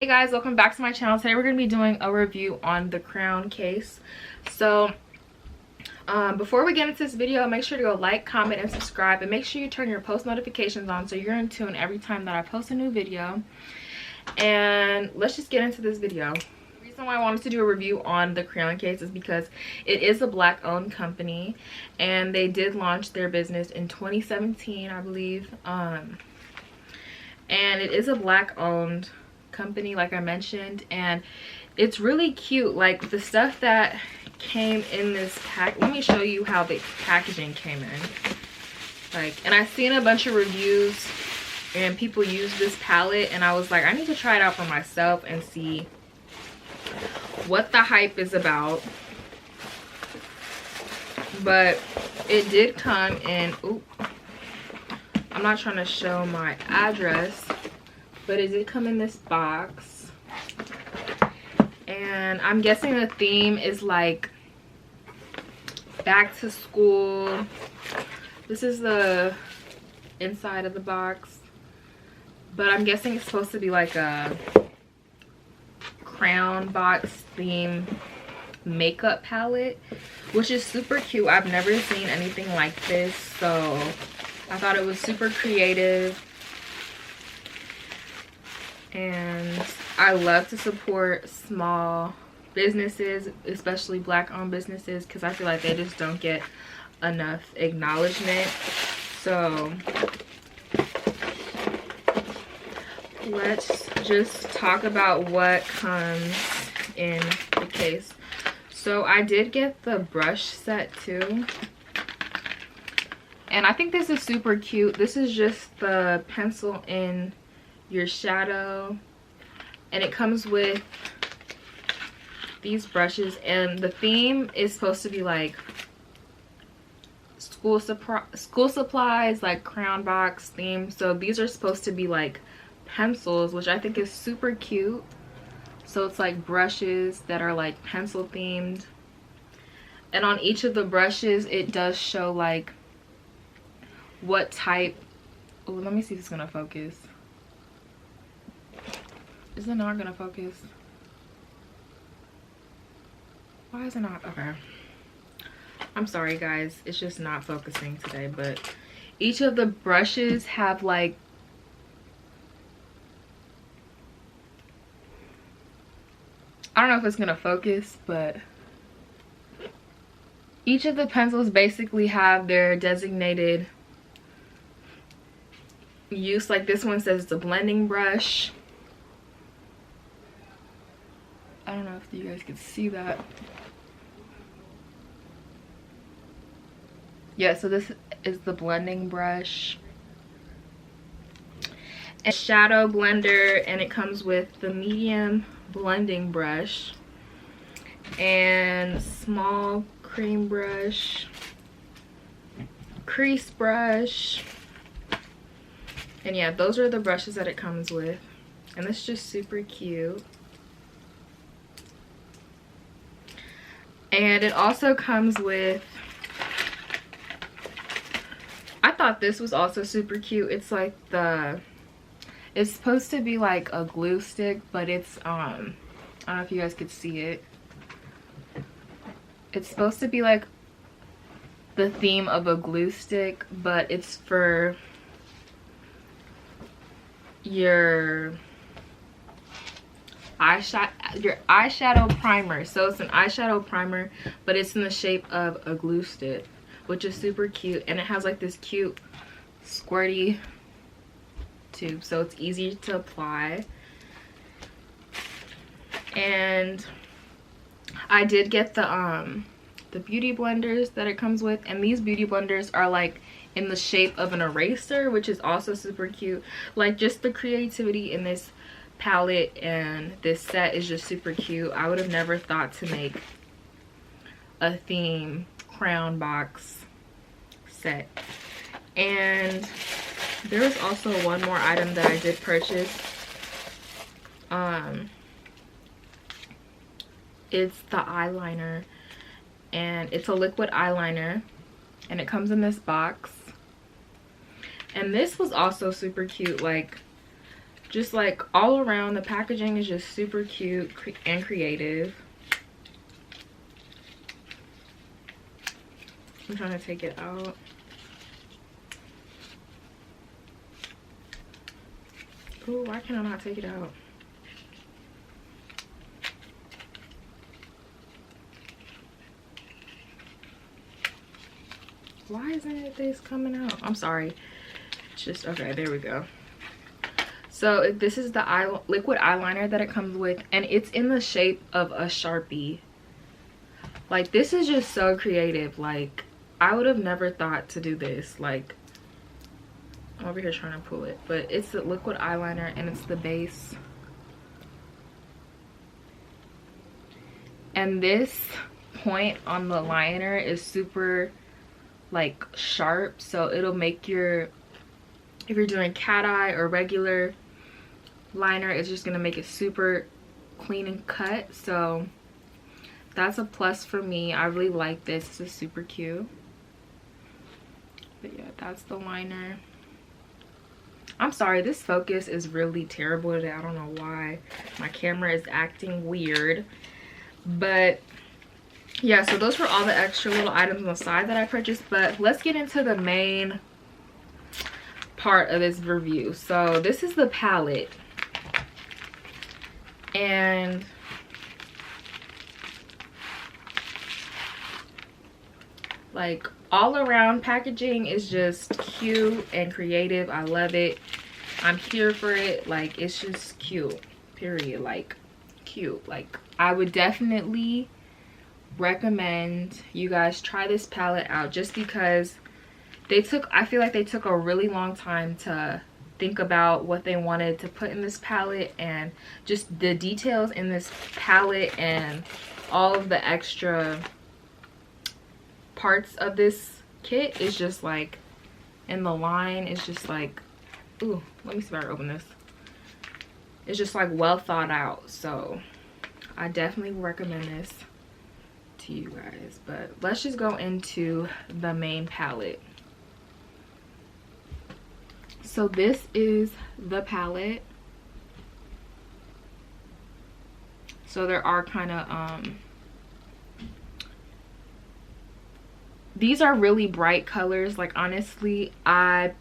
Hey guys, welcome back to my channel. Today we're going to be doing a review on the Crayon Case. So before we get into this video, make sure to go like, comment, and subscribe, and make sure you turn your post notifications on so you're in tune every time that I post a new video. And let's just get into this video. The reason why I wanted to do a review on the Crayon Case is because it is a black owned company and they did launch their business in 2017, I believe. And it is a black owned company, like I mentioned, and it's really cute. Like the stuff that came in this pack, let me show you how the packaging came in. And I've seen a bunch of reviews and people use this palette, and I was like, I need to try it out for myself and see what the hype is about. But it did come in, I'm not trying to show my address, but it did come in this box. And I'm guessing the theme is like back to school. This is the inside of the box, but I'm guessing it's supposed to be like a crayon box theme makeup palette, which is super cute. I've never seen anything like this, so I thought it was super creative. And I love to support small businesses, especially black owned businesses, because I feel like they just don't get enough acknowledgement. So let's just talk about what comes in the case. So I did get the brush set too, and I think this is super cute. This is just the pencil in your shadow, and it comes with these brushes, and the theme is supposed to be like school supplies, like crayon box theme. So these are supposed to be like pencils, which I think is super cute. So it's like brushes that are like pencil themed, and on each of the brushes it does show like what type. Oh, let me see if it's gonna focus. Is it not gonna focus? Why is it not? Okay, I'm sorry guys, it's just not focusing today. But each of the brushes have like, I don't know if it's gonna focus, but each of the pencils basically have their designated use. Like this one says it's a blending brush. I don't know if you guys can see that. Yeah, so this is the blending brush and shadow blender, and it comes with the medium blending brush and small cream brush, crease brush, and yeah, those are the brushes that it comes with, and it's just super cute. And it also comes with, I thought this was also super cute. It's like it's supposed to be like a glue stick, but it's I don't know if you guys could see it. It's supposed to be like the theme of a glue stick, but it's for your eyeshadow primer. So it's an eyeshadow primer, but it's in the shape of a glue stick, which is super cute, and it has like this cute squirty tube, so it's easy to apply. And I did get the beauty blenders that it comes with, and these beauty blenders are like in the shape of an eraser, which is also super cute. Like just the creativity in this palette and this set is just super cute. I would have never thought to make a theme crayon box set. And there was also one more item that I did purchase. It's the eyeliner, and it's a liquid eyeliner, and it comes in this box. And this was also super cute. Like Just like all around, the packaging is just super cute and creative. I'm trying to take it out. Ooh, why can I not take it out? Why isn't this coming out? I'm sorry. It's just, okay, there we go. So this is the liquid eyeliner that it comes with, and it's in the shape of a Sharpie. Like, this is just so creative. Like, I would have never thought to do this. Like, I'm over here trying to pull it, but it's the liquid eyeliner and it's the base. And this point on the liner is super like sharp, so it'll make your, if you're doing cat eye or regular liner, it's just gonna make it super clean and cut. So that's a plus for me. I really like this. This is super cute. But yeah, that's the liner. I'm sorry, this focus is really terrible today. I don't know why my camera is acting weird. But yeah, so those were all the extra little items on the side that I purchased. But let's get into the main part of this review. So this is the palette, and like all around packaging is just cute and creative. I love it. I'm here for it. Like, it's just cute, period. Like, cute. Like, I would definitely recommend you guys try this palette out, just because I feel like they took a really long time to think about what they wanted to put in this palette, and just the details in this palette and all of the extra parts of this kit is just like, in the line is just like, ooh, let me see if I can open this. It's just like well thought out. So I definitely recommend this to you guys. But let's just go into the main palette. So this is the palette. So there are kind of these are really bright colors. Like, honestly, I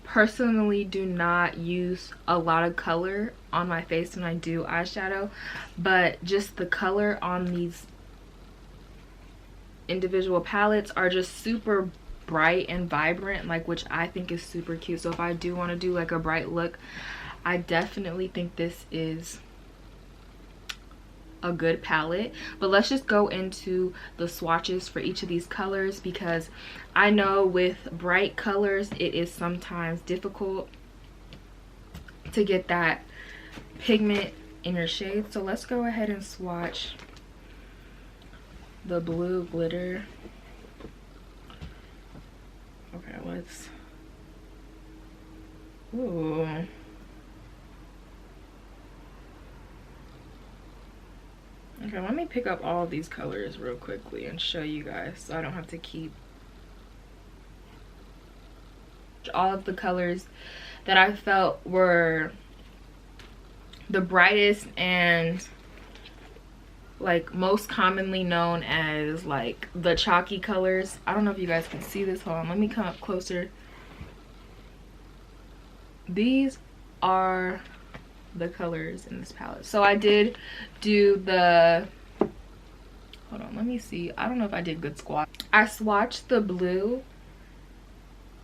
personally do not use a lot of color on my face when I do eyeshadow, but just the color on these individual palettes are just super bright and vibrant, like, which I think is super cute. So if I do want to do like a bright look, I definitely think this is a good palette. But let's just go into the swatches for each of these colors, because I know with bright colors it is sometimes difficult to get that pigment in your shade. So let's go ahead and swatch the blue glitter. Okay, let's, ooh, okay, let me pick up all of these colors real quickly and show you guys, so I don't have to keep all of the colors that I felt were the brightest and like most commonly known as like the chalky colors. I don't know if you guys can see this. Hold on, let me come up closer. These are the colors in this palette. So I did do the, hold on, let me see. I don't know if I did good swatch. I swatched the blue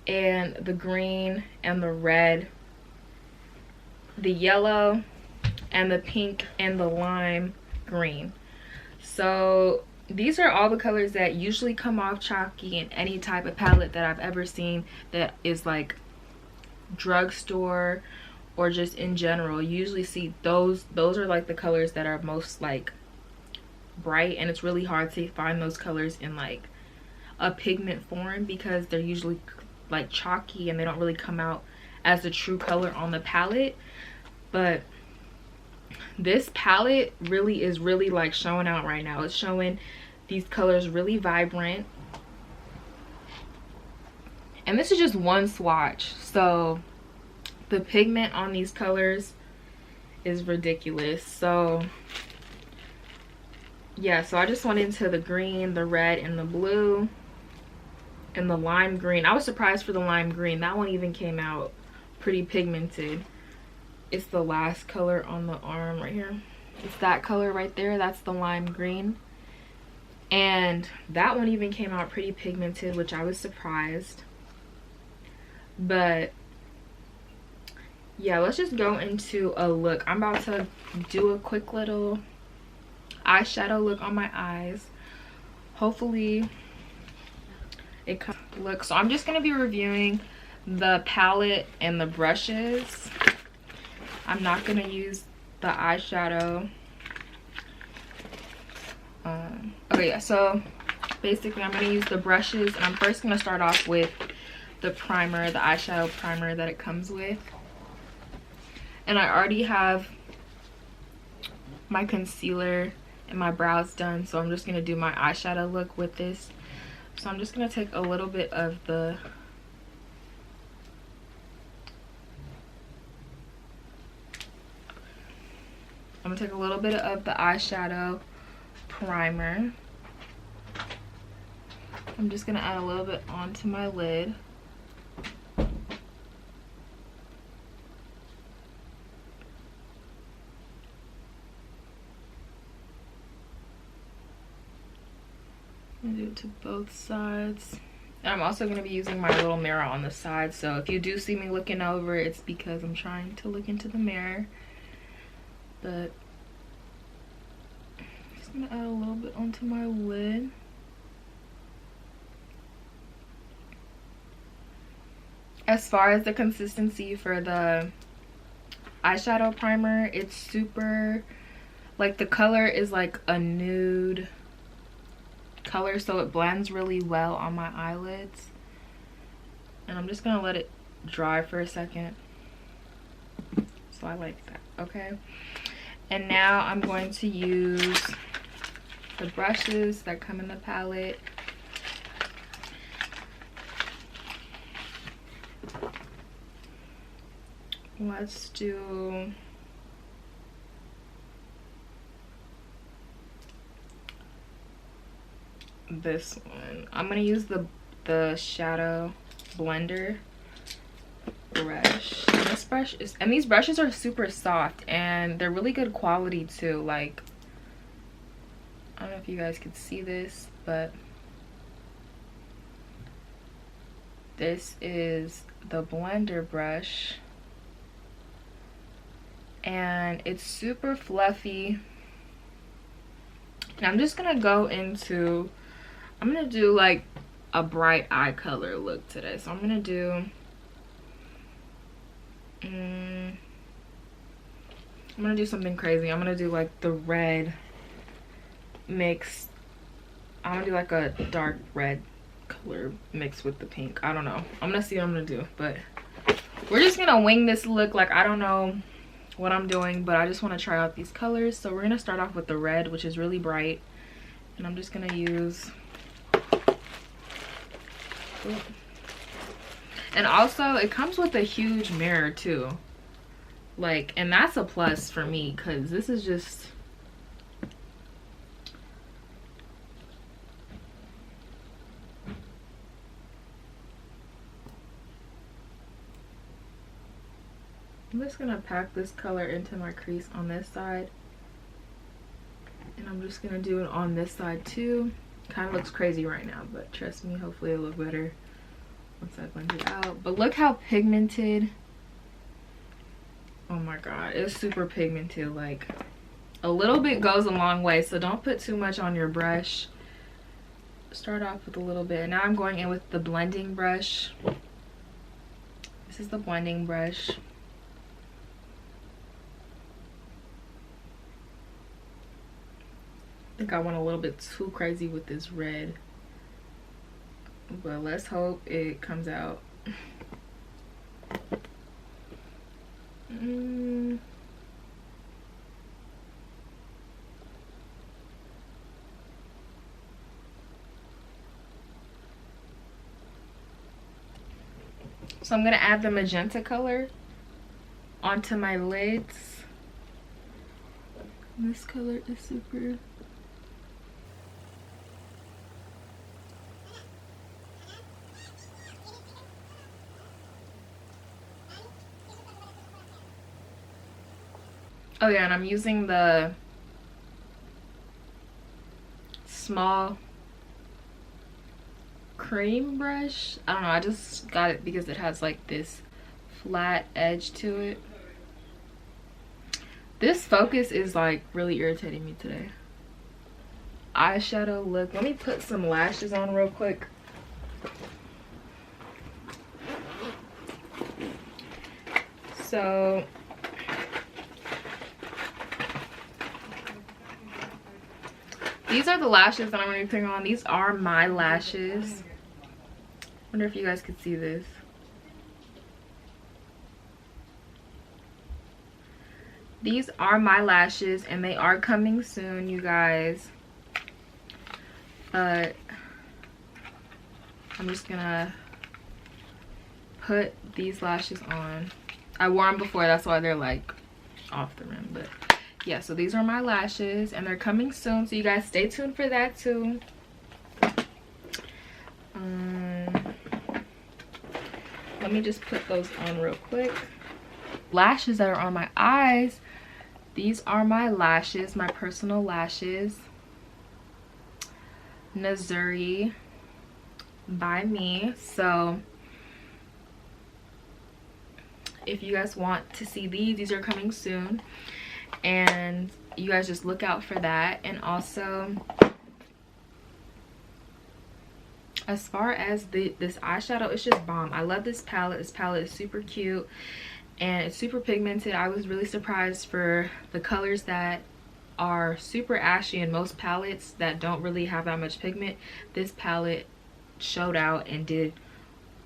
and the green and the red, the yellow and the pink and the lime green. So these are all the colors that usually come off chalky in any type of palette that I've ever seen that is like drugstore or just in general. You usually see those are like the colors that are most like bright, and it's really hard to find those colors in like a pigment form because they're usually like chalky and they don't really come out as the true color on the palette. But this palette really is like showing out right now. It's showing these colors really vibrant, and this is just one swatch. So the pigment on these colors is ridiculous. So yeah, so I just went into the green, the red, and the blue, and the lime green. I was surprised for the lime green. That one even came out pretty pigmented. It's the last color on the arm right here. It's that color right there. That's the lime green. And that one even came out pretty pigmented, which I was surprised. But yeah, let's just go into a look. I'm about to do a quick little eyeshadow look on my eyes. Hopefully it comes look. So I'm just going to be reviewing the palette and the brushes. I'm not going to use the eyeshadow. Okay, yeah, so basically I'm going to use the brushes, and I'm first going to start off with the primer, the eyeshadow primer that it comes with. And I already have my concealer and my brows done, so I'm just going to do my eyeshadow look with this. So I'm just going to take a little bit of the eyeshadow primer. I'm just going to add a little bit onto my lid. I'm going to do it to both sides. And I'm also going to be using my little mirror on the side. So if you do see me looking over, it's because I'm trying to look into the mirror. But I'm just going to add a little bit onto my lid. As far as the consistency for the eyeshadow primer, it's super, like, the color is like a nude color, so it blends really well on my eyelids. And I'm just gonna let it dry for a second. So I like that. Okay, and now I'm going to use the brushes that come in the palette. Let's do this one. I'm gonna use the shadow blender brush. This brush is, and these brushes are super soft and they're really good quality too. Like, I don't know if you guys can see this, but this is the blender brush. And it's super fluffy. And I'm just gonna go into, I'm gonna do like a bright eye color look today. So I'm gonna do I'm gonna do something crazy. I'm gonna do like the red mix. I'm gonna do like a dark red color mixed with the pink. I don't know, I'm gonna see what I'm gonna do, but we're just gonna wing this look. Like, I don't know what I'm doing, but I just want to try out these colors. So we're gonna start off with the red, which is really bright, and I'm just gonna use, and also it comes with a huge mirror too, like, and that's a plus for me, because this is just, I'm just gonna pack this color into my crease on this side, and I'm just gonna do it on this side too. Kind of looks crazy right now, but trust me, hopefully it'll look better once I blend it out. But look how pigmented. Oh my god, it's super pigmented. Like, a little bit goes a long way, so don't put too much on your brush. Start off with a little bit. Now I'm going in with the blending brush. This is the blending brush. I think I went a little bit too crazy with this red, but let's hope it comes out. So I'm gonna add the magenta color onto my lids. This color is super... Oh yeah, and I'm using the small cream brush. I don't know, I just got it because it has like this flat edge to it. This focus is like really irritating me today. Eyeshadow look. Let me put some lashes on real quick. So these are the lashes that I'm going to be putting on. These are my lashes. Wonder if you guys could see this. These are my lashes and they are coming soon, you guys. I'm just gonna put these lashes on. I wore them before, that's why they're like off the rim, but yeah, so these are my lashes and they're coming soon, so you guys stay tuned for that too. Let me just put those on real quick. Lashes that are on my eyes, these are my lashes, my personal lashes. Nazuri by me. So if you guys want to see these are coming soon, and you guys just look out for that. And also, as far as this eyeshadow, it's just bomb. I love this palette. This palette is super cute and it's super pigmented. I was really surprised for the colors that are super ashy in most palettes that don't really have that much pigment. This palette showed out and did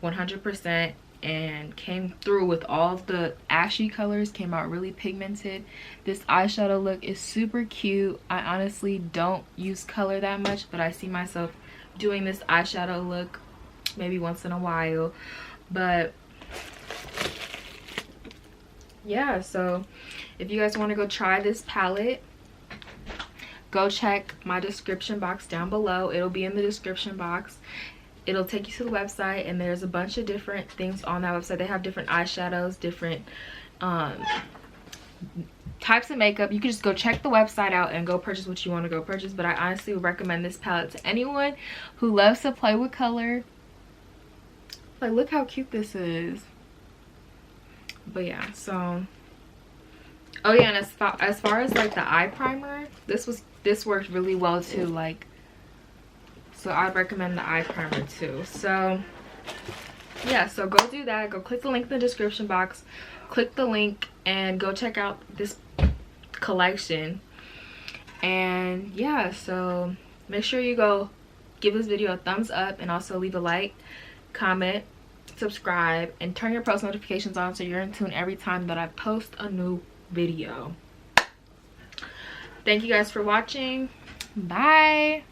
100% and came through with all of the ashy colors, came out really pigmented. This eyeshadow look is super cute. I honestly don't use color that much, but I see myself doing this eyeshadow look maybe once in a while. But yeah, so if you guys want to go try this palette, go check my description box down below. It'll be in the description box. It'll take you to the website, and there's a bunch of different things on that website. They have different eyeshadows, different types of makeup. You can just go check the website out and go purchase what you want to go purchase. But I honestly would recommend this palette to anyone who loves to play with color. Like, look how cute this is. But yeah, so oh yeah, and as far as like the eye primer, this worked really well too. Like, so I'd recommend the eye primer too. So yeah, so go do that. Go click the link in the description box, click the link and go check out this collection. And yeah, so make sure you go give this video a thumbs up and also leave a like, comment, subscribe, and turn your post notifications on so you're in tune every time that I post a new video. Thank you guys for watching. Bye.